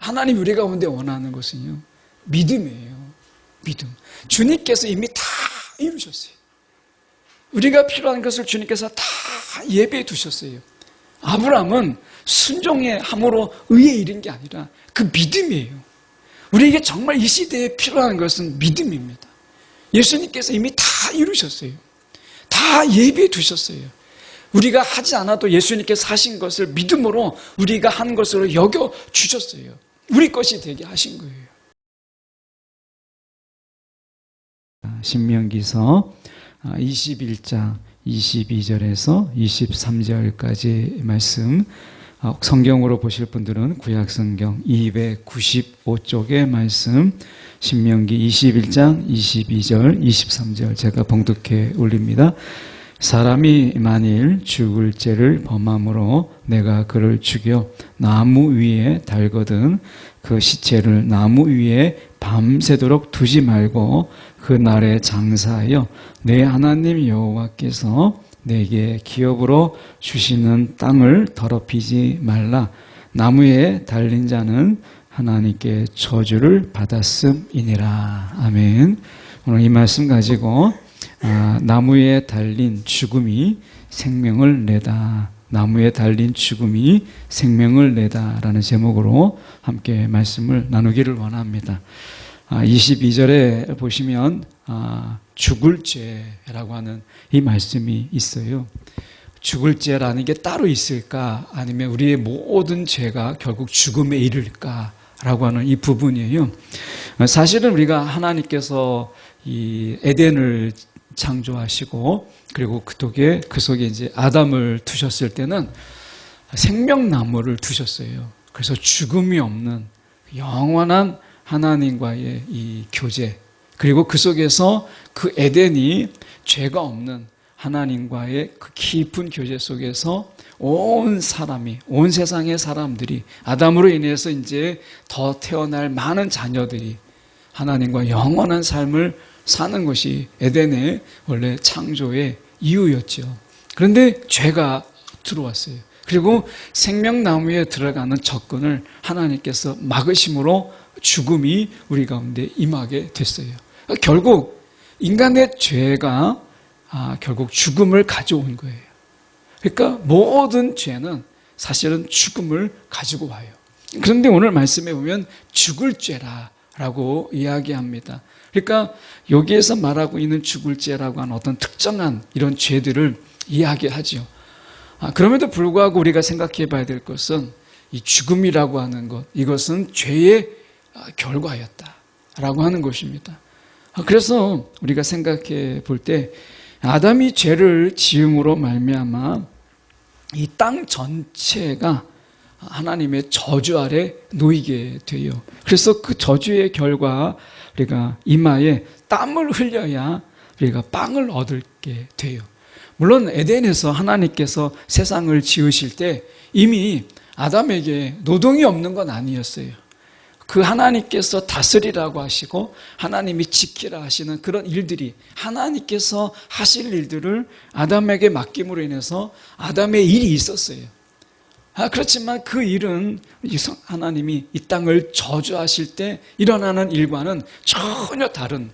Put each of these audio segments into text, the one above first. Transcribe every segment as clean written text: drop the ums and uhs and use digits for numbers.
하나님 우리 가운데 원하는 것은요, 믿음이에요. 믿음. 주님께서 이미 다 이루셨어요. 우리가 필요한 것을 주님께서 다 예배해 두셨어요. 아브라함은 순종의 함으로 의에 이른 게 아니라 그 믿음이에요. 우리에게 정말 이 시대에 필요한 것은 믿음입니다. 예수님께서 이미 다 이루셨어요. 다 예배해 두셨어요. 우리가 하지 않아도 예수님께서 하신 것을 믿음으로 우리가 한 것으로 여겨 주셨어요. 우리 것이 되게 하신 거예요. 신명기서 21장 22절에서 23절까지 말씀, 성경으로 보실 분들은 구약성경 295쪽의 말씀, 신명기 21장 22절 23절 제가 봉독해 올립니다. 사람이 만일 죽을 죄를 범함으로 내가 그를 죽여 나무 위에 달거든 그 시체를 나무 위에 밤새도록 두지 말고 그 날에 장사하여 내 하나님 여호와께서 내게 기업으로 주시는 땅을 더럽히지 말라. 나무에 달린 자는 하나님께 저주를 받았음이니라. 아멘. 오늘 이 말씀 가지고 나무에 달린 죽음이 생명을 내다. 나무에 달린 죽음이 생명을 내다라는 제목으로 함께 말씀을 나누기를 원합니다. 22절에 보시면 죽을 죄라고 하는 이 말씀이 있어요. 죽을 죄라는 게 따로 있을까? 아니면 우리의 모든 죄가 결국 죽음에 이를까라고 하는 이 부분이에요. 사실은 우리가 하나님께서 이 에덴을 창조하시고 그리고 그 속에 이제 아담을 두셨을 때는 생명나무를 두셨어요. 그래서 죽음이 없는 영원한 하나님과의 이 교제, 그리고 그 속에서 그 에덴이 죄가 없는 하나님과의 그 깊은 교제 속에서 온 세상의 사람들이 아담으로 인해서 이제 더 태어날 많은 자녀들이 하나님과 영원한 삶을 사는 것이 에덴의 원래 창조의 이유였죠. 그런데 죄가 들어왔어요. 그리고 생명나무에 들어가는 접근을 하나님께서 막으심으로 죽음이 우리 가운데 임하게 됐어요. 결국 인간의 죄가 결국 죽음을 가져온 거예요. 그러니까 모든 죄는 사실은 죽음을 가지고 와요. 그런데 오늘 말씀에 보면 죽을 죄라고 이야기합니다. 그러니까 여기에서 말하고 있는 죽을 죄라고 하는 어떤 특정한 이런 죄들을 이야기하죠. 그럼에도 불구하고 우리가 생각해 봐야 될 것은 이 죽음이라고 하는 것, 이것은 죄의 결과였다라고 하는 것입니다. 그래서 우리가 생각해 볼 때 아담이 죄를 지음으로 말미암아 이 땅 전체가 하나님의 저주 아래 놓이게 돼요. 그래서 그 저주의 결과 우리가 이마에 땀을 흘려야 우리가 빵을 얻게 돼요. 물론 에덴에서 하나님께서 세상을 지으실 때 이미 아담에게 노동이 없는 건 아니었어요. 그 하나님께서 다스리라고 하시고 하나님이 지키라 하시는 그런 일들이 하나님께서 하실 일들을 아담에게 맡김으로 인해서 아담의 일이 있었어요. 그렇지만 그 일은 하나님이 이 땅을 저주하실 때 일어나는 일과는 전혀 다른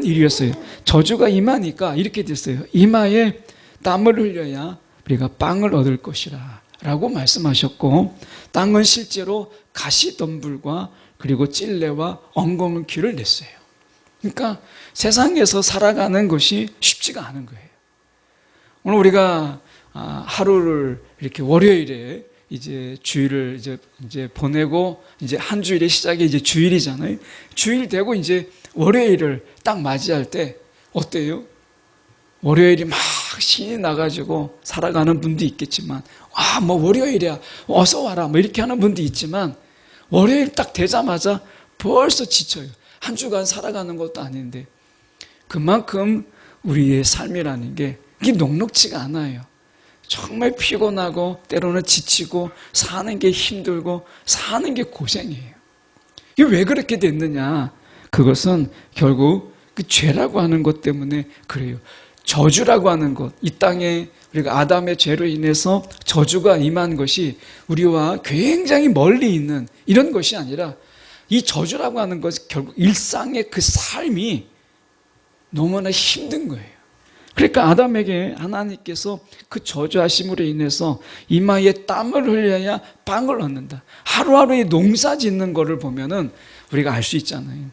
일이었어요. 저주가 임하니까 이렇게 됐어요. 이마에 땀을 흘려야 우리가 빵을 얻을 것이라 라고 말씀하셨고, 땅은 실제로 가시덤불과 그리고 찔레와 엉겅퀴를 냈어요. 그러니까 세상에서 살아가는 것이 쉽지가 않은 거예요. 오늘 우리가 하루를 이렇게 월요일에 이제 주일을 이제 보내고 이제 한 주일의 시작이 이제 주일이잖아요. 주일 되고 이제 월요일을 딱 맞이할 때 어때요? 월요일이 막 신이 나가지고 살아가는 분도 있겠지만, 뭐 월요일이야, 어서 와라, 뭐 이렇게 하는 분도 있지만, 월요일 딱 되자마자 벌써 지쳐요. 한 주간 살아가는 것도 아닌데, 그만큼 우리의 삶이라는 게 이게 녹록지가 않아요. 정말 피곤하고 때로는 지치고 사는 게 힘들고 사는 게 고생이에요. 이게 왜 그렇게 됐느냐? 그것은 결국 그 죄라고 하는 것 때문에 그래요. 저주라고 하는 것, 이 땅에 우리가 아담의 죄로 인해서 저주가 임한 것이 우리와 굉장히 멀리 있는 이런 것이 아니라 이 저주라고 하는 것은 결국 일상의 그 삶이 너무나 힘든 거예요. 그러니까 아담에게 하나님께서 그 저주하심으로 인해서 이마에 땀을 흘려야 빵을 얻는다. 하루하루의 농사 짓는 거를 보면은 우리가 알 수 있잖아요.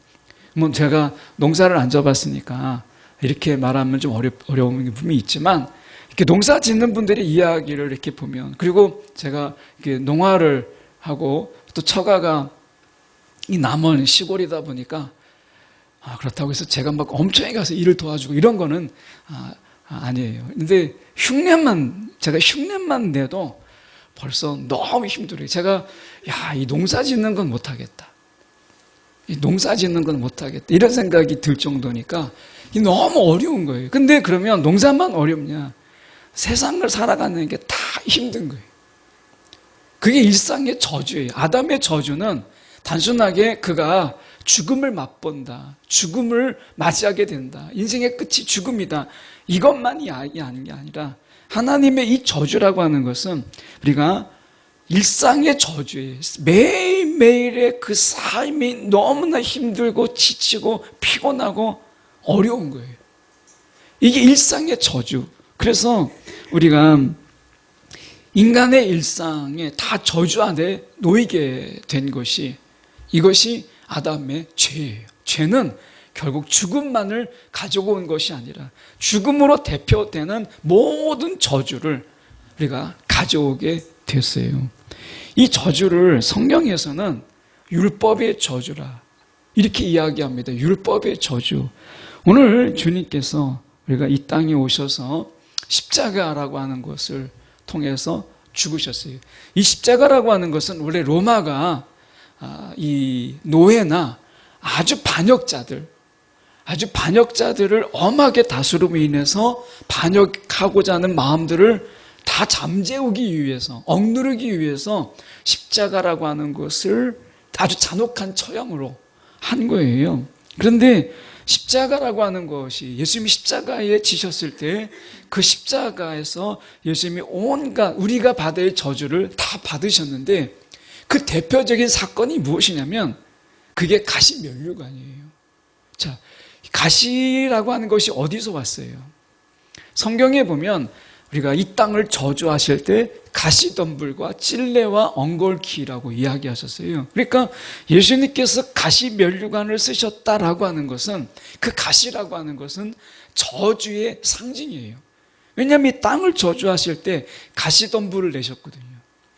뭐 제가 농사를 안 져봤으니까 이렇게 말하면 좀 어려운 부분이 있지만 이렇게 농사 짓는 분들의 이야기를 이렇게 보면, 그리고 제가 이렇게 농화를 하고 또 처가가 이 남원 시골이다 보니까 그렇다고 해서 제가 막 엄청 가서 일을 도와주고 이런 거는 아니에요. 근데 제가 흉내만 내도 벌써 너무 힘들어요. 제가 이 농사 짓는 건 못하겠다. 이 농사 짓는 건 못하겠다. 이런 생각이 들 정도니까 너무 어려운 거예요. 근데 그러면 농사만 어렵냐? 세상을 살아가는 게 다 힘든 거예요. 그게 일상의 저주예요. 아담의 저주는 단순하게 그가 죽음을 맛본다, 죽음을 맞이하게 된다, 인생의 끝이 죽음이다, 이것만이 아닌 게 아니라 하나님의 이 저주라고 하는 것은 우리가 일상의 저주예요. 매일매일의 그 삶이 너무나 힘들고 지치고 피곤하고 어려운 거예요. 이게 일상의 저주. 그래서 우리가 인간의 일상에 다 저주 안에 놓이게 된 것이, 이것이 아담의 죄예요. 죄는 결국 죽음만을 가지고 온 것이 아니라 죽음으로 대표되는 모든 저주를 우리가 가져오게 됐어요. 이 저주를 성경에서는 율법의 저주라 이렇게 이야기합니다. 율법의 저주. 오늘 주님께서 우리가 이 땅에 오셔서 십자가라고 하는 것을 통해서 죽으셨어요. 이 십자가라고 하는 것은 원래 로마가 이 노예나 아주 반역자들을 엄하게 다스림으로 인해서 반역하고자 하는 마음들을 다 잠재우기 위해서, 억누르기 위해서 십자가라고 하는 것을 아주 잔혹한 처형으로 한 거예요. 그런데 십자가라고 하는 것이, 예수님이 십자가에 지셨을 때 그 십자가에서 예수님이 온갖 우리가 받을 저주를 다 받으셨는데, 그 대표적인 사건이 무엇이냐면 그게 가시면류관이에요. 자, 가시라고 하는 것이 어디서 왔어요? 성경에 보면 우리가 이 땅을 저주하실 때 가시덤불과 찔레와 엉겅퀴라고 이야기하셨어요. 그러니까 예수님께서 가시면류관을 쓰셨다라고 하는 것은, 그 가시라고 하는 것은 저주의 상징이에요. 왜냐하면 이 땅을 저주하실 때 가시덤불을 내셨거든요.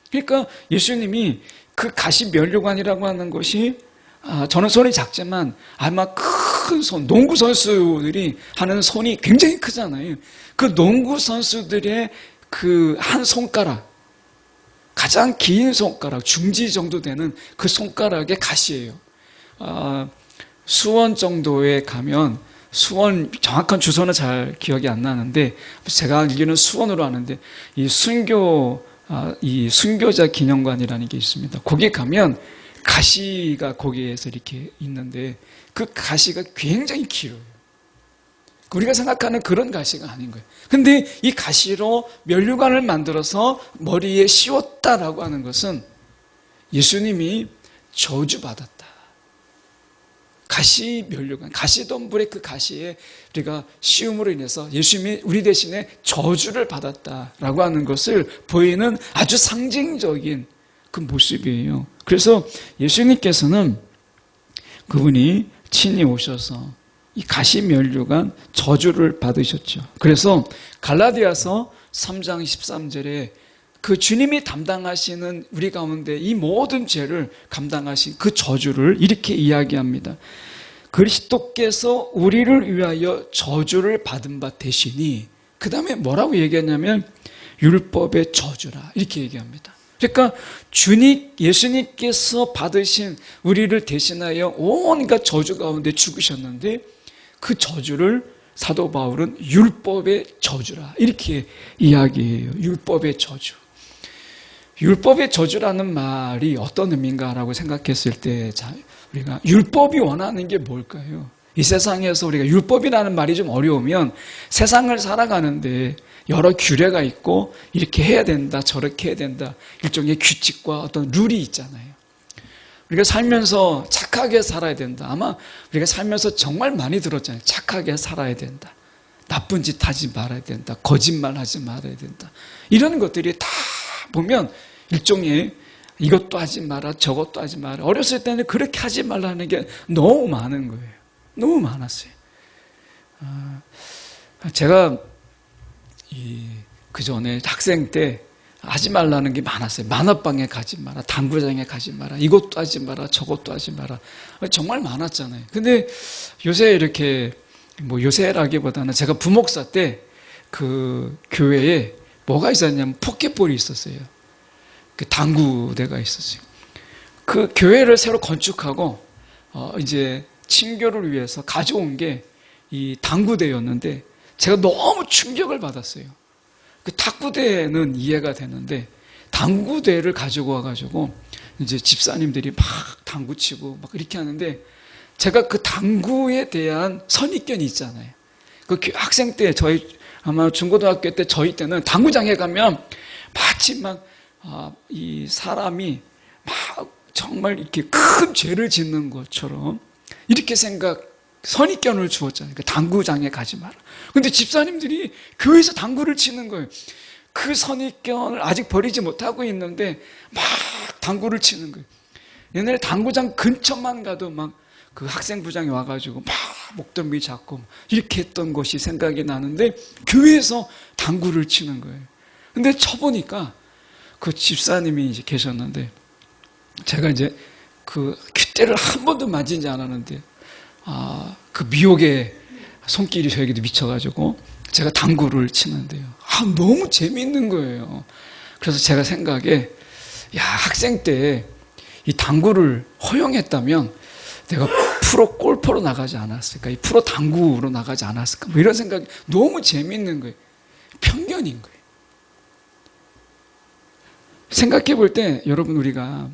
그러니까 예수님이 그 가시면류관이라고 하는 것이, 저는 손이 작지만 아마 큰 손, 농구 선수들이 하는 손이 굉장히 크잖아요. 그 농구 선수들의 그 한 손가락, 가장 긴 손가락, 중지 정도 되는 그 손가락의 가시예요. 수원 정도에 가면, 수원 정확한 주소는 잘 기억이 안 나는데 제가 알기로는 수원으로 아는데, 이 순교자 기념관이라는 게 있습니다. 거기 가면 가시가 거기에서 이렇게 있는데 그 가시가 굉장히 길어요. 우리가 생각하는 그런 가시가 아닌 거예요. 근데 이 가시로 면류관을 만들어서 머리에 씌웠다라고 하는 것은 예수님이 저주받았다. 가시 면류관, 가시덤불의 그 가시에 우리가 씌움으로 인해서 예수님이 우리 대신에 저주를 받았다라고 하는 것을 보이는 아주 상징적인 그 모습이에요. 그래서 예수님께서는 그분이 친히 오셔서 이 가시면류관 저주를 받으셨죠. 그래서 갈라디아서 3장 13절에 그 주님이 담당하시는 우리 가운데 이 모든 죄를 감당하신 그 저주를 이렇게 이야기합니다. 그리스도께서 우리를 위하여 저주를 받은 바 되시니, 그 다음에 뭐라고 얘기했냐면 율법의 저주라 이렇게 얘기합니다. 그러니까 예수님께서 받으신 우리를 대신하여 온갖 저주 가운데 죽으셨는데, 그 저주를 사도 바울은 율법의 저주라 이렇게 이야기해요. 율법의 저주. 율법의 저주라는 말이 어떤 의미인가라고 생각했을 때 우리가 율법이 원하는 게 뭘까요? 이 세상에서 우리가 율법이라는 말이 좀 어려우면 세상을 살아가는데 여러 규례가 있고 이렇게 해야 된다, 저렇게 해야 된다. 일종의 규칙과 어떤 룰이 있잖아요. 우리가 살면서 착하게 살아야 된다. 아마 우리가 살면서 정말 많이 들었잖아요. 착하게 살아야 된다. 나쁜 짓 하지 말아야 된다. 거짓말 하지 말아야 된다. 이런 것들이 다 보면 일종의 이것도 하지 마라, 저것도 하지 마라. 어렸을 때는 그렇게 하지 말라는 게 너무 많은 거예요. 너무 많았어요. 제가 그 전에 학생 때 하지 말라는 게 많았어요. 만화방에 가지 마라, 당구장에 가지 마라, 이것도 하지 마라, 저것도 하지 마라. 정말 많았잖아요. 근데 요새 이렇게 뭐 요새라기보다는 제가 부목사 때 그 교회에 뭐가 있었냐면 포켓볼이 있었어요. 그 당구대가 있었어요. 그 교회를 새로 건축하고 이제 친교를 위해서 가져온 게 이 당구대였는데 제가 너무 충격을 받았어요. 그 탁구대는 이해가 되는데 당구대를 가지고 와가지고 이제 집사님들이 막 당구 치고 막 이렇게 하는데 제가 그 당구에 대한 선입견이 있잖아요. 그 학생 때 저희 아마 중고등학교 때 저희 때는 당구장에 가면 마치 막 이 사람이 막 정말 이렇게 큰 죄를 짓는 것처럼 이렇게 선입견을 주었잖아요. 그 당구장에 가지 마라. 근데 집사님들이 교회에서 당구를 치는 거예요. 그 선입견을 아직 버리지 못하고 있는데 막 당구를 치는 거예요. 옛날에 당구장 근처만 가도 막 그 학생부장이 와가지고 막 목덜미 잡고 이렇게 했던 것이 생각이 나는데 교회에서 당구를 치는 거예요. 근데 쳐보니까 그 집사님이 이제 계셨는데 제가 이제 그 귓대를 한 번도 만지지 않았는데 그 미혹의 손길이 저에게도 미쳐가지고 제가 당구를 치는데요. 너무 재미있는 거예요. 그래서 제가 생각에 학생 때 이 당구를 허용했다면 내가 프로 골퍼로 나가지 않았을까? 이 프로 당구로 나가지 않았을까? 뭐 이런 생각이 너무 재미있는 거예요. 편견인 거예요. 생각해 볼 때 여러분 우리가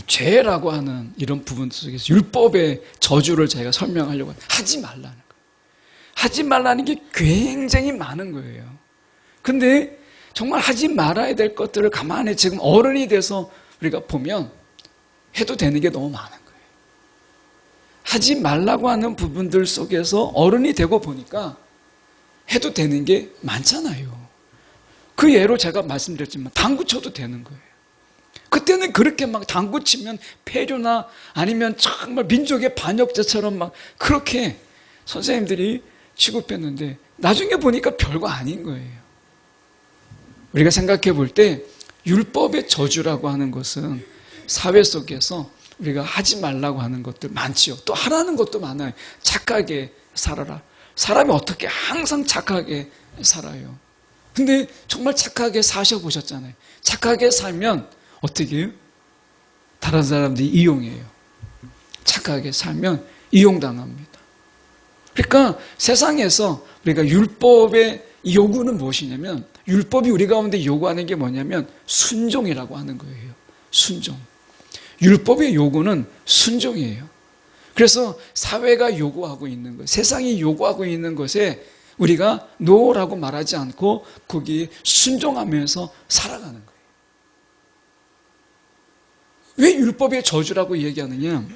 죄라고 하는 이런 부분 속에서 율법의 저주를 제가 설명하려고 하지 말라는 거예요. 하지 말라는 게 굉장히 많은 거예요. 근데 정말 하지 말아야 될 것들을 가만히 지금 어른이 돼서 우리가 보면 해도 되는 게 너무 많은 거예요. 하지 말라고 하는 부분들 속에서 어른이 되고 보니까 해도 되는 게 많잖아요. 그 예로 제가 말씀드렸지만 당구 쳐도 되는 거예요. 그때는 그렇게 막 당구 치면 폐류나 아니면 정말 민족의 반역자처럼 막 그렇게 선생님들이 취급했는데 나중에 보니까 별거 아닌 거예요. 우리가 생각해 볼 때 율법의 저주라고 하는 것은 사회 속에서 우리가 하지 말라고 하는 것들 많지요. 또 하라는 것도 많아요. 착하게 살아라. 사람이 어떻게 항상 착하게 살아요. 근데 정말 착하게 사셔보셨잖아요. 착하게 살면 어떻게 해요? 다른 사람들이 이용해요. 착하게 살면 이용당합니다. 그러니까 세상에서 우리가 율법의 요구는 무엇이냐면 율법이 우리 가운데 요구하는 게 뭐냐면 순종이라고 하는 거예요. 순종. 율법의 요구는 순종이에요. 그래서 사회가 요구하고 있는 것, 세상이 요구하고 있는 것에 우리가 노라고 말하지 않고 거기에 순종하면서 살아가는 거예요. 왜 율법의 저주라고 얘기하느냐?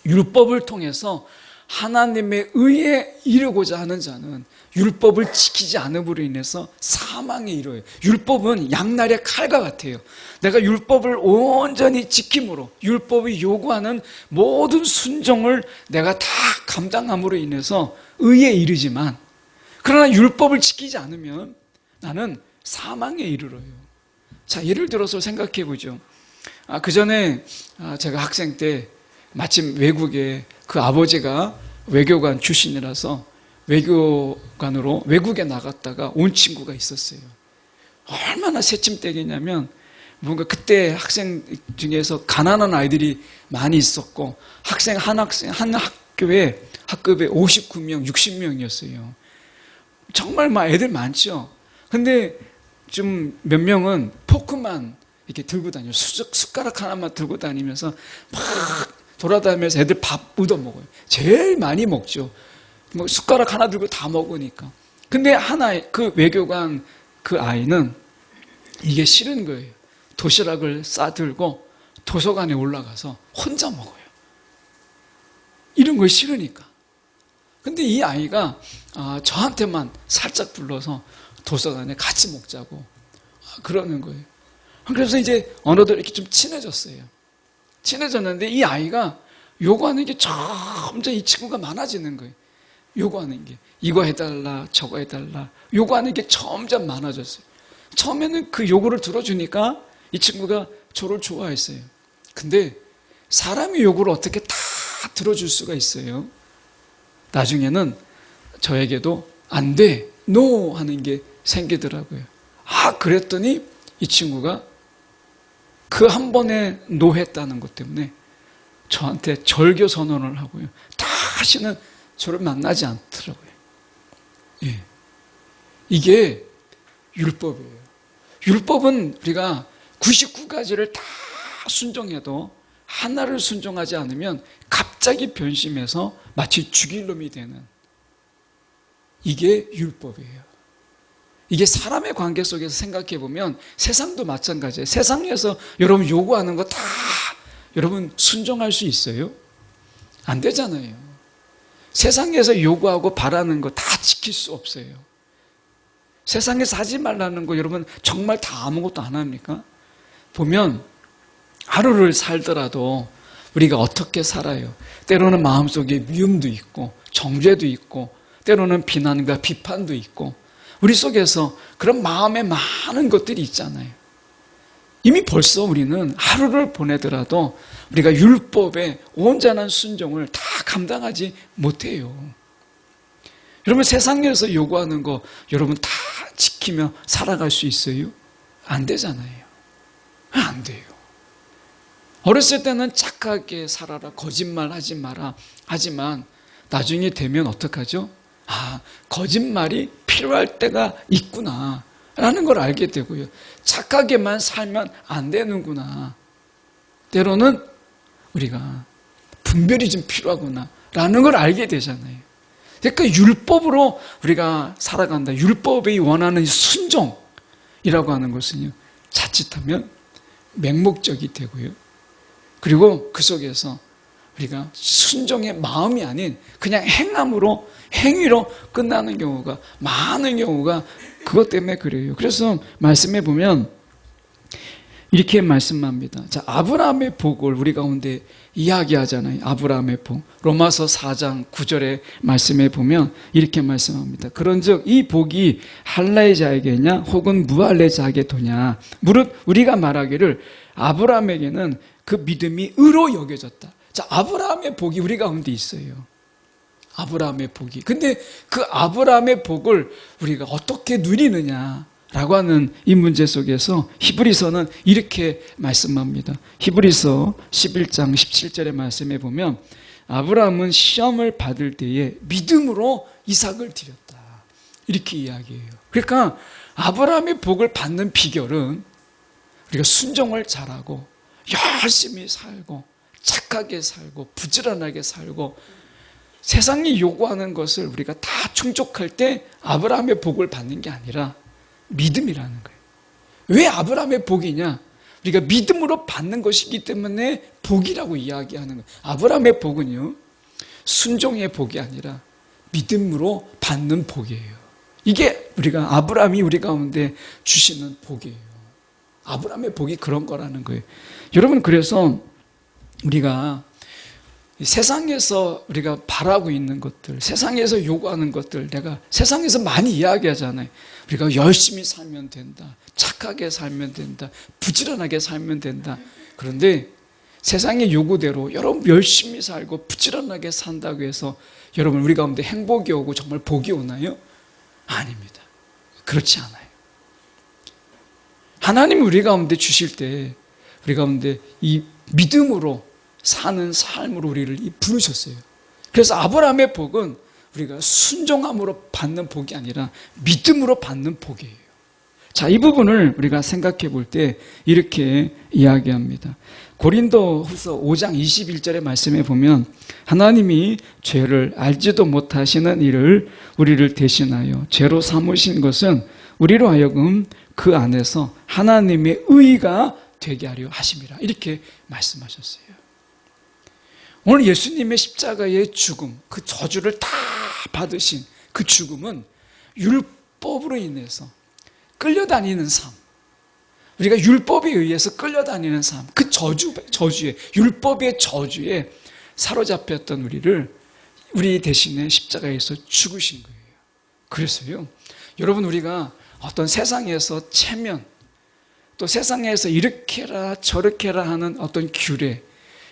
율법을 통해서 하나님의 의에 이르고자 하는 자는 율법을 지키지 않음으로 인해서 사망에 이르러요. 율법은 양날의 칼과 같아요. 내가 율법을 온전히 지킴으로 율법이 요구하는 모든 순종을 내가 다 감당함으로 인해서 의에 이르지만 그러나 율법을 지키지 않으면 나는 사망에 이르러요. 자, 예를 들어서 생각해 보죠. 그 전에 제가 학생 때 마침 외국에 그 아버지가 외교관 출신이라서 외교관으로 외국에 나갔다가 온 친구가 있었어요. 얼마나 새침대기냐면 뭔가 그때 학생 중에서 가난한 아이들이 많이 있었고 한 학급에 59명, 60명이었어요. 정말 막 애들 많죠. 근데 좀 몇 명은 포크만 이렇게 들고 다녀요. 숟가락 하나만 들고 다니면서 막 돌아다니면서 애들 밥 묻어 먹어요. 제일 많이 먹죠. 뭐 숟가락 하나 들고 다 먹으니까. 근데 그 외교관 그 아이는 이게 싫은 거예요. 도시락을 싸들고 도서관에 올라가서 혼자 먹어요. 이런 거 싫으니까. 근데 이 아이가 저한테만 살짝 불러서 도서관에 같이 먹자고 그러는 거예요. 그래서 이제 어느덧 이렇게 좀 친해졌어요. 친해졌는데 이 아이가 요구하는 게 점점 이 친구가 많아지는 거예요. 요구하는 게 이거 해달라 저거 해달라 요구하는 게 점점 많아졌어요. 처음에는 그 요구를 들어주니까 이 친구가 저를 좋아했어요. 근데 사람의 요구를 어떻게 다 들어줄 수가 있어요? 나중에는 저에게도 안 돼, 노 하는 게 생기더라고요. 그랬더니 이 친구가 그 한 번에 노 했다는 것 때문에 저한테 절교 선언을 하고요. 다시는 저를 만나지 않더라고요. 예. 이게 율법이에요. 율법은 우리가 99가지를 다 순종해도 하나를 순종하지 않으면 갑자기 변심해서 마치 죽일 놈이 되는 이게 율법이에요. 이게 사람의 관계 속에서 생각해 보면 세상도 마찬가지예요. 세상에서 여러분 요구하는 거 다 여러분 순종할 수 있어요? 안 되잖아요. 세상에서 요구하고 바라는 거 다 지킬 수 없어요. 세상에서 하지 말라는 거 여러분 정말 다 아무것도 안 합니까? 보면 하루를 살더라도 우리가 어떻게 살아요? 때로는 마음속에 미움도 있고 정죄도 있고 때로는 비난과 비판도 있고 우리 속에서 그런 마음에 많은 것들이 있잖아요. 이미 벌써 우리는 하루를 보내더라도 우리가 율법의 온전한 순종을 다 감당하지 못해요. 여러분 세상에서 요구하는 거 여러분 다 지키며 살아갈 수 있어요? 안 되잖아요. 안 돼요. 어렸을 때는 착하게 살아라, 거짓말하지 마라 하지만 나중에 되면 어떡하죠? 거짓말이 필요할 때가 있구나 라는 걸 알게 되고요. 착하게만 살면 안 되는구나. 때로는 우리가 분별이 좀 필요하구나 라는 걸 알게 되잖아요. 그러니까 율법으로 우리가 살아간다. 율법이 원하는 순종이라고 하는 것은요, 자칫하면 맹목적이 되고요. 그리고 그 속에서 우리가 순종의 마음이 아닌 그냥 행위로 끝나는 경우가 많은 경우가 그것 때문에 그래요. 그래서 말씀해 보면 이렇게 말씀합니다. 자, 아브라함의 복을 우리 가운데 이야기하잖아요. 아브라함의 복. 로마서 4장 9절의 말씀에 보면 이렇게 말씀합니다. 그런즉 이 복이 할라의 자에게냐 혹은 무할라의 자에게 도냐. 무릇 우리가 말하기를 아브라함에게는 그 믿음이 의로 여겨졌다. 자, 아브라함의 복이 우리 가운데 있어요. 아브라함의 복이. 근데 그 아브라함의 복을 우리가 어떻게 누리느냐라고 하는 이 문제 속에서 히브리서는 이렇게 말씀합니다. 히브리서 11장 17절의 말씀에 보면 아브라함은 시험을 받을 때에 믿음으로 이삭을 드렸다. 이렇게 이야기해요. 그러니까 아브라함의 복을 받는 비결은 우리가 순종을 잘하고 열심히 살고 착하게 살고 부지런하게 살고 세상이 요구하는 것을 우리가 다 충족할 때 아브라함의 복을 받는 게 아니라 믿음이라는 거예요. 왜 아브라함의 복이냐? 우리가 믿음으로 받는 것이기 때문에 복이라고 이야기하는 거예요. 아브라함의 복은요, 순종의 복이 아니라 믿음으로 받는 복이에요. 이게 아브라함이 우리 가운데 주시는 복이에요. 아브라함의 복이 그런 거라는 거예요. 여러분, 그래서 우리가 세상에서 우리가 바라고 있는 것들, 세상에서 요구하는 것들, 내가 세상에서 많이 이야기하잖아요. 우리가 열심히 살면 된다, 착하게 살면 된다, 부지런하게 살면 된다. 그런데 세상의 요구대로 여러분 열심히 살고 부지런하게 산다고 해서 여러분 우리 가운데 행복이 오고 정말 복이 오나요? 아닙니다. 그렇지 않아요. 하나님이 우리 가운데 주실 때 우리 가운데 이 믿음으로 사는 삶으로 우리를 부르셨어요. 그래서 아브라함의 복은 우리가 순종함으로 받는 복이 아니라 믿음으로 받는 복이에요. 자, 이 부분을 우리가 생각해 볼 때 이렇게 이야기합니다. 고린도후서 5장 21절의 말씀에 보면 하나님이 죄를 알지도 못하시는 이를 우리를 대신하여 죄로 삼으신 것은 우리로 하여금 그 안에서 하나님의 의가 되게 하려 하심이라, 이렇게 말씀하셨어요. 오늘 예수님의 십자가의 죽음, 그 저주를 다 받으신 그 죽음은 율법으로 인해서 끌려다니는 삶, 우리가 율법에 의해서 끌려다니는 삶, 그 저주에, 율법의 저주에 사로잡혔던 우리를 우리 대신에 십자가에서 죽으신 거예요. 그래서요, 여러분, 우리가 어떤 세상에서 체면, 또 세상에서 이렇게 해라 저렇게 해라 하는 어떤 규례,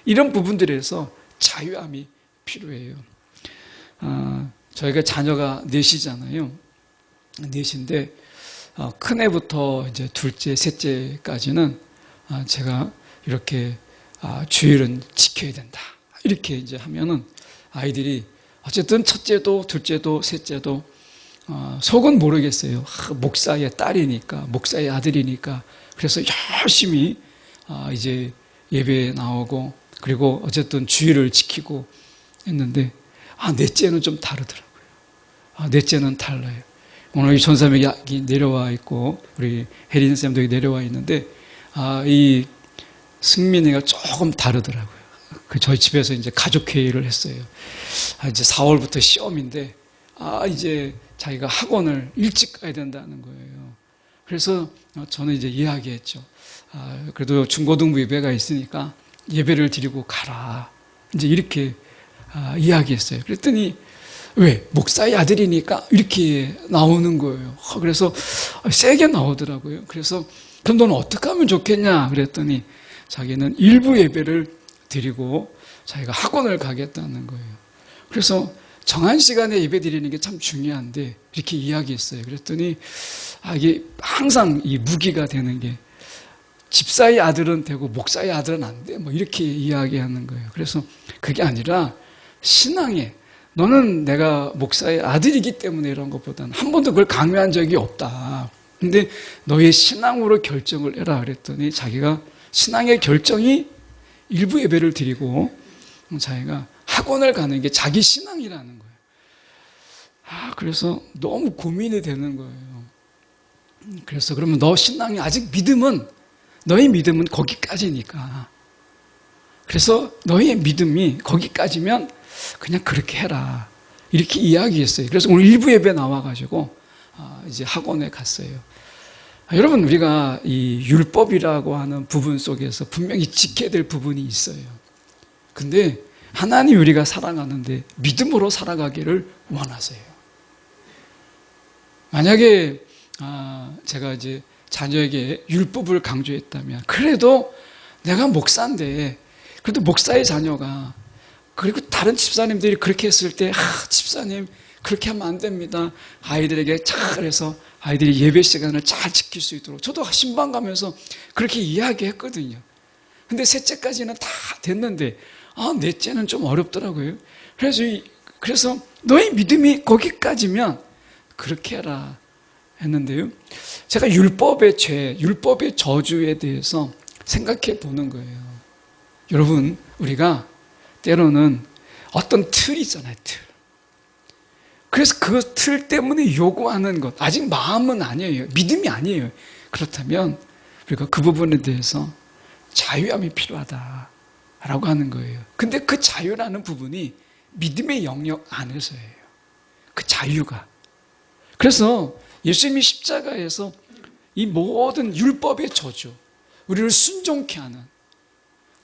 이런 부분들에서 자유함이 필요해요. 저희가 자녀가 넷이잖아요. 넷인데 큰 애부터 이제 둘째, 셋째까지는 제가 이렇게 주일은 지켜야 된다, 이렇게 이제 하면은 아이들이 어쨌든 첫째도 둘째도 셋째도 속은 모르겠어요. 목사의 딸이니까, 목사의 아들이니까. 그래서 열심히 이제 예배에 나오고, 그리고 어쨌든 주일을 지키고 했는데, 넷째는 좀 다르더라고요. 넷째는 달라요. 오늘 이 전사명이 내려와 있고, 우리 혜린 쌤도 여기 내려와 있는데, 이 승민이가 조금 다르더라고요. 저희 집에서 이제 가족회의를 했어요. 이제 4월부터 시험인데, 이제 자기가 학원을 일찍 가야 된다는 거예요. 그래서 저는 이제 이야기했죠. 그래도 중고등부 예배가 있으니까 예배를 드리고 가라, 이제 이렇게 이야기했어요. 그랬더니 왜? 목사의 아들이니까 이렇게 나오는 거예요. 그래서 세게 나오더라고요. 그래서 그럼 너는 어떻게 하면 좋겠냐 그랬더니 자기는 일부 예배를 드리고 자기가 학원을 가겠다는 거예요. 그래서 정한 시간에 예배 드리는 게 참 중요한데 이렇게 이야기했어요. 그랬더니 이게 항상 이 무기가 되는 게 집사의 아들은 되고 목사의 아들은 안 돼, 뭐 이렇게 이야기하는 거예요. 그래서 그게 아니라 신앙에 너는 내가 목사의 아들이기 때문에 이런 것보다는 한 번도 그걸 강요한 적이 없다. 근데 너의 신앙으로 결정을 해라 그랬더니 자기가 신앙의 결정이 일부 예배를 드리고 자기가 학원을 가는 게 자기 신앙이라는 거예요. 그래서 너무 고민이 되는 거예요. 그래서 그러면 너 신앙이 아직 너의 믿음은 거기까지니까. 그래서 너의 믿음이 거기까지면 그냥 그렇게 해라, 이렇게 이야기했어요. 그래서 오늘 일부 예배 나와가지고 이제 학원에 갔어요. 여러분, 우리가 이 율법이라고 하는 부분 속에서 분명히 지켜야 될 부분이 있어요. 근데 하나님 우리가 사랑하는데 믿음으로 살아가기를 원하세요. 만약에 제가 이제 자녀에게 율법을 강조했다면, 그래도 내가 목사인데, 그래도 목사의 자녀가, 그리고 다른 집사님들이 그렇게 했을 때, 집사님 그렇게 하면 안 됩니다, 아이들에게 잘해서 아이들이 예배 시간을 잘 지킬 수 있도록 저도 신방 가면서 그렇게 이야기했거든요. 근데 셋째까지는 다 됐는데 넷째는 좀 어렵더라고요. 그래서 너의 믿음이 거기까지면 그렇게 해라 했는데요, 제가 율법의 죄, 율법의 저주에 대해서 생각해 보는 거예요. 여러분, 우리가 때로는 어떤 틀이 있잖아요, 틀. 그래서 그 틀 때문에 요구하는 것, 아직 마음은 아니에요, 믿음이 아니에요. 그렇다면 우리가 그 부분에 대해서 자유함이 필요하다라고 하는 거예요. 근데 그 자유라는 부분이 믿음의 영역 안에서예요, 그 자유가. 그래서 예수님이 십자가에서 이 모든 율법의 저주, 우리를 순종케 하는,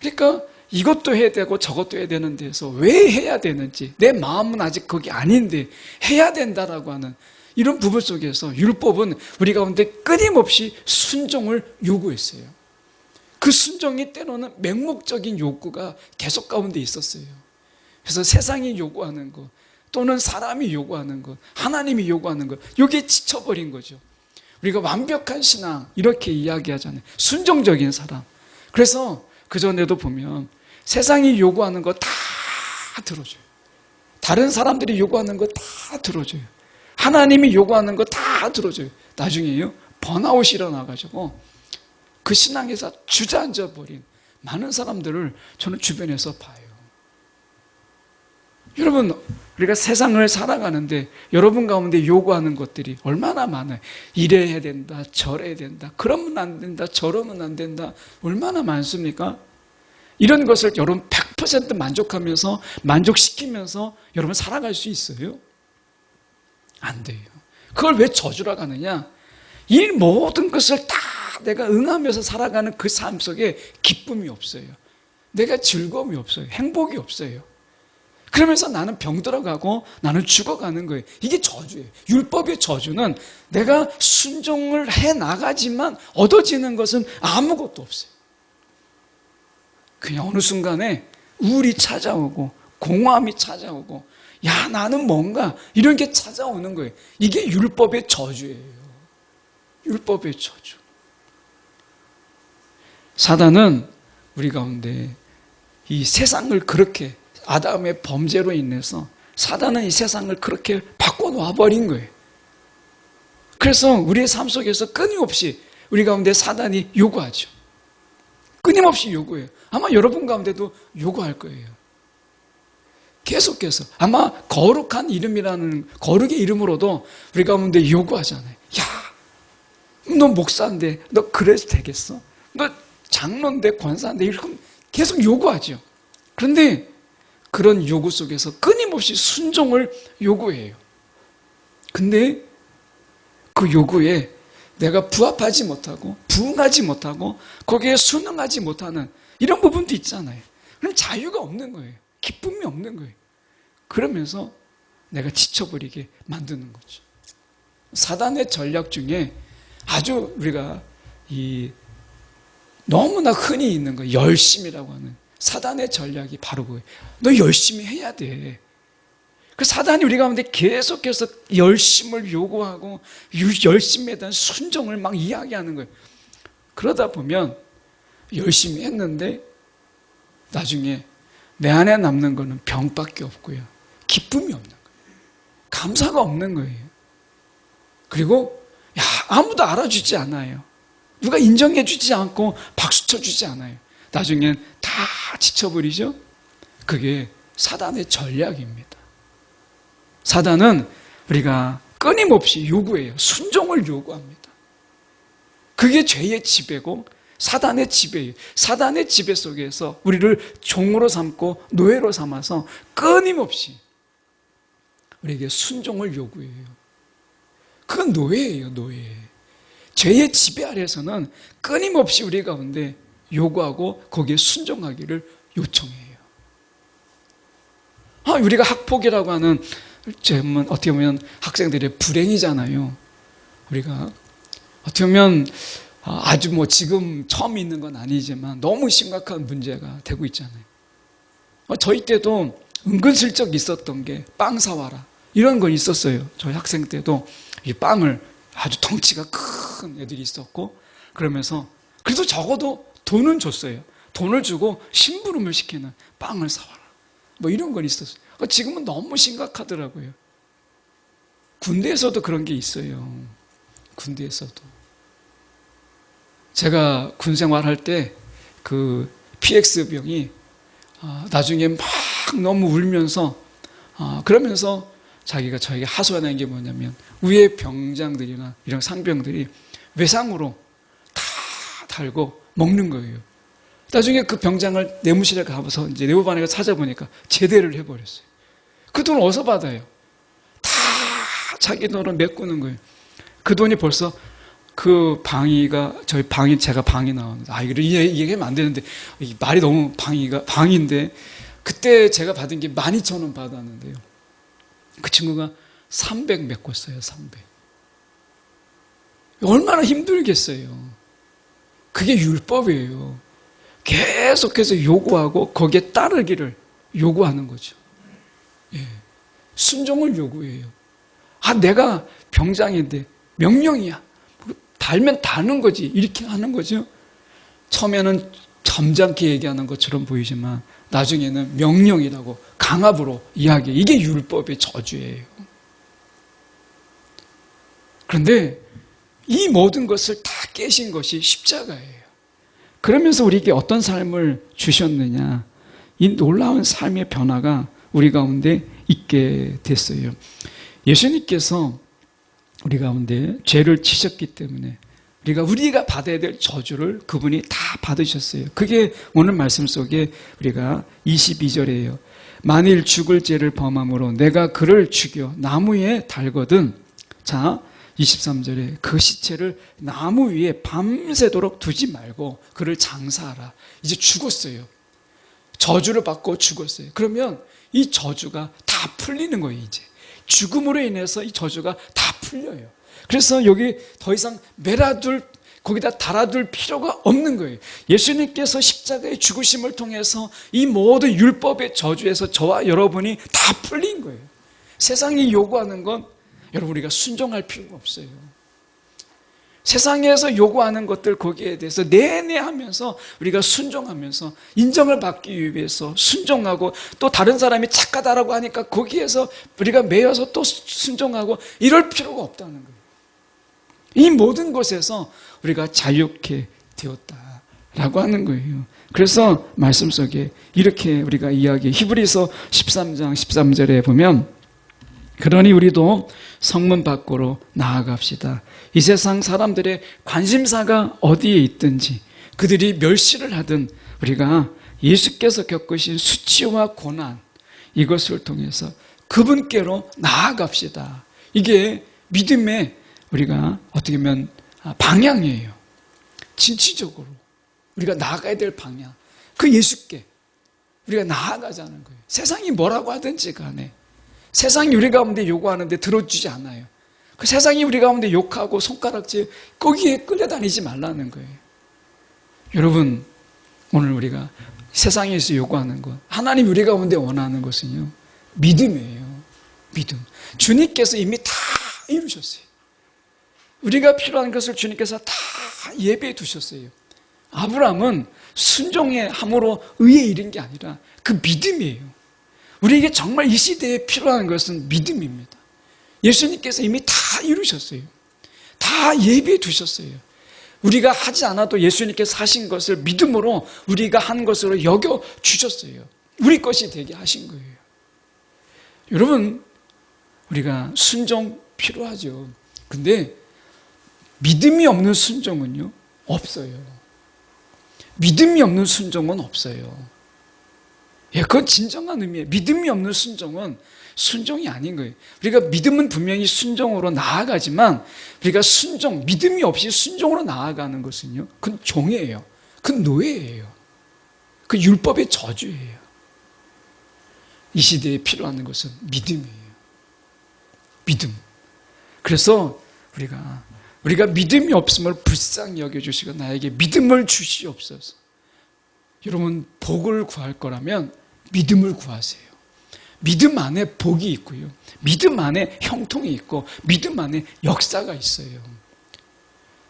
그러니까 이것도 해야 되고 저것도 해야 되는 데서 왜 해야 되는지, 내 마음은 아직 거기 아닌데 해야 된다라고 하는 이런 부분 속에서 율법은 우리 가운데 끊임없이 순종을 요구했어요. 그 순종이 때로는 맹목적인 욕구가 계속 가운데 있었어요. 그래서 세상이 요구하는 것, 또는 사람이 요구하는 것, 하나님이 요구하는 것, 여기에 지쳐버린 거죠. 우리가 완벽한 신앙 이렇게 이야기하잖아요, 순종적인 사람. 그래서 그전에도 보면 세상이 요구하는 거 다 들어줘요. 다른 사람들이 요구하는 거 다 들어줘요. 하나님이 요구하는 거 다 들어줘요. 나중에요, 번아웃이 일어나가지고 그 신앙에서 주저앉아 버린 많은 사람들을 저는 주변에서 봐요. 여러분, 우리가 세상을 살아가는데 여러분 가운데 요구하는 것들이 얼마나 많아요. 이래야 된다, 저래야 된다, 그러면 안 된다, 저러면 안 된다, 얼마나 많습니까? 이런 것을 여러분 100% 만족하면서 만족시키면서 여러분 살아갈 수 있어요? 안 돼요. 그걸 왜 저주라고 하느냐? 이 모든 것을 다 내가 응하면서 살아가는 그 삶 속에 기쁨이 없어요. 내가 즐거움이 없어요. 행복이 없어요. 그러면서 나는 병들어가고 나는 죽어가는 거예요. 이게 저주예요. 율법의 저주는 내가 순종을 해나가지만 얻어지는 것은 아무것도 없어요. 그냥 어느 순간에 우울이 찾아오고 공허함이 찾아오고 야, 나는 뭔가 이런 게 찾아오는 거예요. 이게 율법의 저주예요. 율법의 저주. 사단은 우리 가운데 이 세상을 그렇게 아담의 범죄로 인해서 사단은 이 세상을 그렇게 바꿔놓아버린 거예요. 그래서 우리의 삶 속에서 끊임없이 우리 가운데 사단이 요구하죠. 끊임없이 요구해요. 아마 여러분 가운데도 요구할 거예요. 계속해서 아마 거룩한 이름이라는 거룩의 이름으로도 우리 가운데 요구하잖아요. 야, 너 목사인데 너 그래도 되겠어? 너 장로인데 권사인데 이렇게 계속 요구하죠. 그런데 그런 요구 속에서 끊임없이 순종을 요구해요. 근데 그 요구에 내가 부합하지 못하고 부응하지 못하고 거기에 순응하지 못하는 이런 부분도 있잖아요. 그럼 자유가 없는 거예요. 기쁨이 없는 거예요. 그러면서 내가 지쳐버리게 만드는 거죠. 사단의 전략 중에 아주 우리가 너무나 흔히 있는 거 열심이라고 하는 사단의 전략이 바로 그거예요. 너 열심히 해야 돼. 그 사단이 우리 가운데 계속해서 열심을 요구하고 열심에 대한 순종을 막 이야기하는 거예요. 그러다 보면 열심히 했는데 나중에 내 안에 남는 거는 병밖에 없고요. 기쁨이 없는 거예요. 감사가 없는 거예요. 그리고 아무도 알아주지 않아요. 누가 인정해주지 않고 박수 쳐주지 않아요. 나중엔 다 지쳐버리죠. 그게 사단의 전략입니다. 사단은 우리가 끊임없이 요구해요. 순종을 요구합니다. 그게 죄의 지배고 사단의 지배예요. 사단의 지배 속에서 우리를 종으로 삼고 노예로 삼아서 끊임없이 우리에게 순종을 요구해요. 그건 노예예요, 노예. 죄의 지배 아래에서는 끊임없이 우리 가운데 요구하고 거기에 순종하기를 요청해요. 우리가 학폭이라고 하는 어떻게 보면 학생들의 불행이잖아요. 우리가 어떻게 보면 아주 지금 처음 있는 건 아니지만 너무 심각한 문제가 되고 있잖아요. 저희 때도 은근슬쩍 있었던 게 빵 사와라 이런 거 있었어요. 저희 학생 때도 이 빵을 아주 덩치가 큰 애들이 있었고 그러면서 그래도 적어도 돈은 줬어요. 돈을 주고 심부름을 시키는 빵을 사와라 이런 건 있었어요. 지금은 너무 심각하더라고요. 군대에서도 그런 게 있어요. 군대에서도. 제가 군 생활할 때 그 PX병이 나중에 막 너무 울면서 그러면서 저에게 하소연한 게 뭐냐면 위에 병장들이나 이런 상병들이 외상으로 다 달고 먹는 거예요. 나중에 그 병장을 내무실에 가서 이제 내무반에 찾아보니까 제대를 해버렸어요. 그 돈 어디서 받아요? 다 자기 돈으로 메꾸는 거예요. 그 돈이 벌써 그 제가 방이 나왔는데 이걸 얘기하면 안 되는데 말이 너무 방인데 그때 제가 받은 게 12,000원 받았는데요. 그 친구가 300 메꿨어요. 300. 얼마나 힘들겠어요. 그게 율법이에요. 계속해서 요구하고 거기에 따르기를 요구하는 거죠. 예. 순종을 요구해요. 내가 병장인데 명령이야. 달면 다는 거지. 이렇게 하는 거죠. 처음에는 점잖게 얘기하는 것처럼 보이지만 나중에는 명령이라고 강압으로 이야기해요. 이게 율법의 저주예요. 그런데 이 모든 것을 다 깨신 것이 십자가예요. 그러면서 우리에게 어떤 삶을 주셨느냐, 이 놀라운 삶의 변화가 우리 가운데 있게 됐어요. 예수님께서 우리 가운데 죄를 지셨기 때문에 우리가 받아야 될 저주를 그분이 다 받으셨어요. 그게 오늘 말씀 속에 우리가 22절이에요. 만일 죽을 죄를 범함으로 내가 그를 죽여 나무에 달거든. 자, 23절에 그 시체를 나무 위에 밤새도록 두지 말고 그를 장사하라. 이제 죽었어요. 저주를 받고 죽었어요. 그러면 이 저주가 다 풀리는 거예요. 이제 죽음으로 인해서 이 저주가 다 풀려요. 그래서 여기 더 이상 거기다 달아둘 필요가 없는 거예요. 예수님께서 십자가의 죽으심을 통해서 이 모든 율법의 저주에서 저와 여러분이 다 풀린 거예요. 세상이 요구하는 건 여러분 우리가 순종할 필요가 없어요. 세상에서 요구하는 것들 거기에 대해서 내내 하면서 우리가 순종하면서 인정을 받기 위해서 순종하고 또 다른 사람이 착하다라고 하니까 거기에서 우리가 매여서 또 순종하고 이럴 필요가 없다는 거예요. 이 모든 것에서 우리가 자유케 되었다라고 하는 거예요. 그래서 말씀 속에 이렇게 우리가 히브리서 13장 13절에 보면 그러니 우리도 성문 밖으로 나아갑시다. 이 세상 사람들의 관심사가 어디에 있든지 그들이 멸시를 하든 우리가 예수께서 겪으신 수치와 고난 이것을 통해서 그분께로 나아갑시다. 이게 믿음의 우리가 어떻게 보면 방향이에요. 진취적으로 우리가 나아가야 될 방향. 그 예수께 우리가 나아가자는 거예요. 세상이 뭐라고 하든지 간에 세상이 우리 가운데 요구하는데 들어주지 않아요. 그 세상이 우리 가운데 욕하고 손가락질 거기에 끌려다니지 말라는 거예요. 여러분 오늘 우리가 세상에서 요구하는 것, 하나님 우리 가운데 원하는 것은요 믿음이에요. 믿음. 주님께서 이미 다 이루셨어요. 우리가 필요한 것을 주님께서 다 예배해 두셨어요. 아브라함은 순종의 함으로 의에 이른 게 아니라 그 믿음이에요. 우리에게 정말 이 시대에 필요한 것은 믿음입니다. 예수님께서 이미 다 이루셨어요. 다 예배해 두셨어요. 우리가 하지 않아도 예수님께서 하신 것을 믿음으로 우리가 한 것으로 여겨 주셨어요. 우리 것이 되게 하신 거예요. 여러분 우리가 순종 필요하죠. 근데 믿음이 없는 순종은요 없어요. 믿음이 없는 순종은 없어요. 예, 그건 진정한 의미예요. 믿음이 없는 순종은 순종이 아닌 거예요. 우리가 믿음은 분명히 순종으로 나아가지만 우리가 믿음이 없이 순종으로 나아가는 것은요 그건 종이에요. 그건 노예예요. 그 율법의 저주예요. 이 시대에 필요한 것은 믿음이에요. 믿음. 그래서 우리가 믿음이 없음을 불쌍히 여겨주시고 나에게 믿음을 주시옵소서. 여러분 복을 구할 거라면 믿음을 구하세요. 믿음 안에 복이 있고요. 믿음 안에 형통이 있고 믿음 안에 역사가 있어요.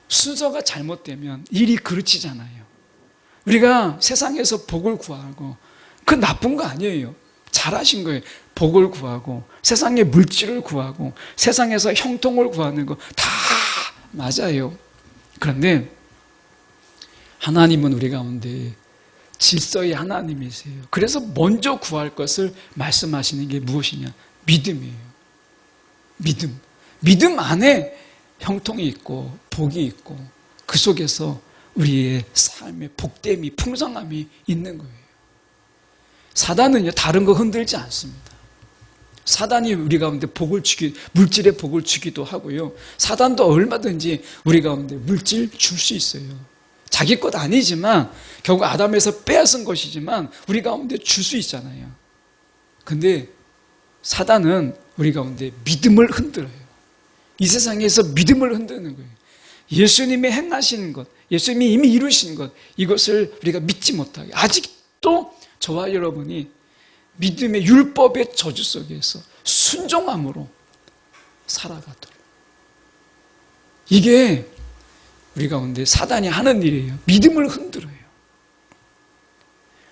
순서가 잘못되면 일이 그르치잖아요. 우리가 세상에서 복을 구하고 그 나쁜 거 아니에요. 잘하신 거예요. 복을 구하고 세상의 물질을 구하고 세상에서 형통을 구하는 거 다 맞아요. 그런데 하나님은 우리 가운데 질서의 하나님이세요. 그래서 먼저 구할 것을 말씀하시는 게 무엇이냐? 믿음이에요. 믿음. 믿음 안에 형통이 있고 복이 있고 그 속에서 우리의 삶의 복됨이 풍성함이 있는 거예요. 사단은요 다른 거 흔들지 않습니다. 사단이 우리 가운데 물질의 복을 주기도 하고요. 사단도 얼마든지 우리 가운데 물질 줄 수 있어요. 자기 것 아니지만 결국 아담에서 빼앗은 것이지만 우리 가운데 줄 수 있잖아요. 근데 사단은 우리 가운데 믿음을 흔들어요. 이 세상에서 믿음을 흔드는 거예요. 예수님이 행하시는 것, 예수님이 이미 이루신 것, 이것을 우리가 믿지 못하게 아직도 저와 여러분이 믿음의 율법의 저주 속에서 순종함으로 살아가도록, 이게 우리 가운데 사단이 하는 일이에요. 믿음을 흔들어요.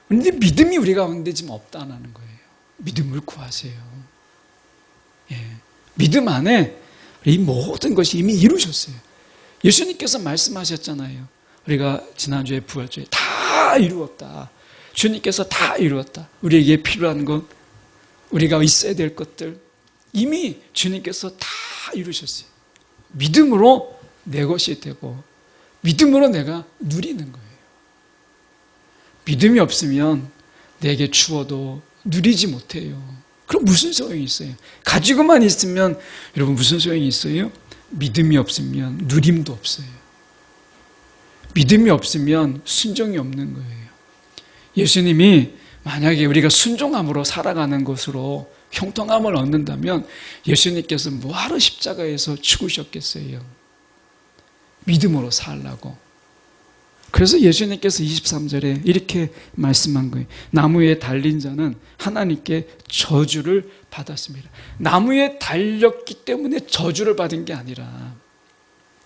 그런데 믿음이 우리 가운데 지금 없다는 거예요. 믿음을 구하세요. 예. 믿음 안에 이 모든 것이 이미 이루셨어요. 예수님께서 말씀하셨잖아요. 우리가 지난주에 부활주에 다 이루었다. 주님께서 다 이루었다. 우리에게 필요한 것, 우리가 있어야 될 것들 이미 주님께서 다 이루셨어요. 믿음으로 내 것이 되고 믿음으로 내가 누리는 거예요. 믿음이 없으면 내게 주어도 누리지 못해요. 그럼 무슨 소용이 있어요? 가지고만 있으면 여러분 무슨 소용이 있어요? 믿음이 없으면 누림도 없어요. 믿음이 없으면 순종이 없는 거예요. 예수님이 만약에 우리가 순종함으로 살아가는 것으로 형통함을 얻는다면 예수님께서 뭐하러 십자가에서 죽으셨겠어요? 믿음으로 살라고. 그래서 예수님께서 23절에 이렇게 말씀한 거예요. 나무에 달린 자는 하나님께 저주를 받았습니다. 나무에 달렸기 때문에 저주를 받은 게 아니라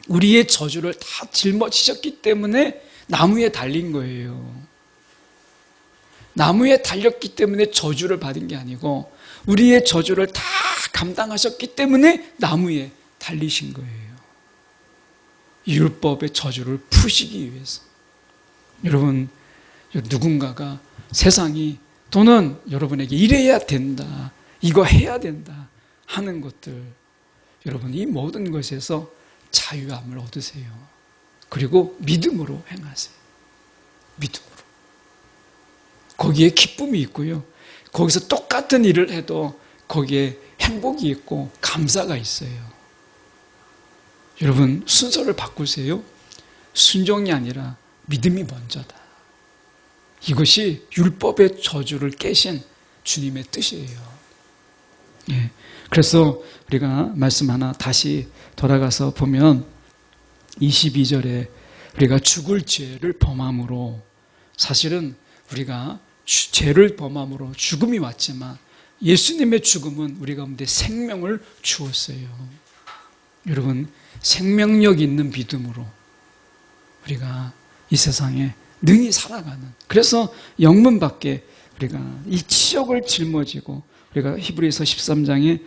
우리의 저주를 다 짊어지셨기 때문에 나무에 달린 거예요. 나무에 달렸기 때문에 저주를 받은 게 아니고 우리의 저주를 다 감당하셨기 때문에 나무에 달리신 거예요. 율법의 저주를 푸시기 위해서. 여러분, 누군가가 세상이 또는 여러분에게 이래야 된다, 이거 해야 된다 하는 것들, 여러분 이 모든 것에서 자유함을 얻으세요. 그리고 믿음으로 행하세요. 믿음으로. 거기에 기쁨이 있고요. 거기서 똑같은 일을 해도 거기에 행복이 있고 감사가 있어요. 여러분 순서를 바꾸세요. 순종이 아니라 믿음이 먼저다. 이것이 율법의 저주를 깨신 주님의 뜻이에요. 예. 그래서 우리가 말씀 하나 다시 돌아가서 보면 22절에 우리가 죽을 죄를 범함으로, 사실은 우리가 죄를 범함으로 죽음이 왔지만 예수님의 죽음은 우리 가운데 생명을 주었어요. 여러분 생명력 있는 믿음으로 우리가 이 세상에 능히 살아가는, 그래서 영문 밖에 우리가 이 치욕을 짊어지고, 우리가 히브리서 13장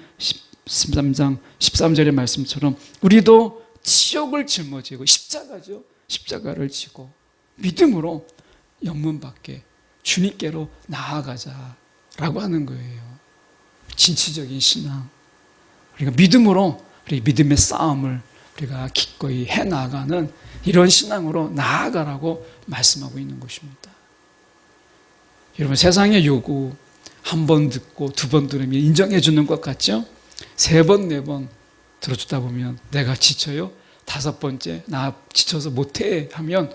13절의 말씀처럼 우리도 치욕을 짊어지고 십자가죠. 십자가를 지고 믿음으로 영문 밖에 주님께로 나아가자라고 하는 거예요. 진취적인 신앙. 우리가 믿음으로 우리 믿음의 싸움을 우리가 기꺼이 해나가는 이런 신앙으로 나아가라고 말씀하고 있는 것입니다. 여러분 세상의 요구 한 번 듣고 두 번 들으면 인정해 주는 것 같죠? 세 번, 네 번 들어주다 보면 내가 지쳐요? 다섯 번째 나 지쳐서 못해 하면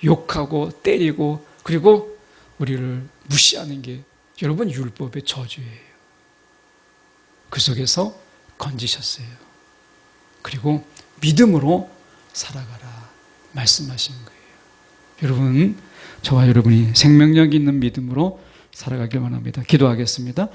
욕하고 때리고 그리고 우리를 무시하는 게 여러분 율법의 저주예요. 그 속에서 건지셨어요. 그리고 믿음으로 살아가라 말씀하신 거예요. 여러분, 저와 여러분이 생명력 있는 믿음으로 살아가길 원합니다. 기도하겠습니다.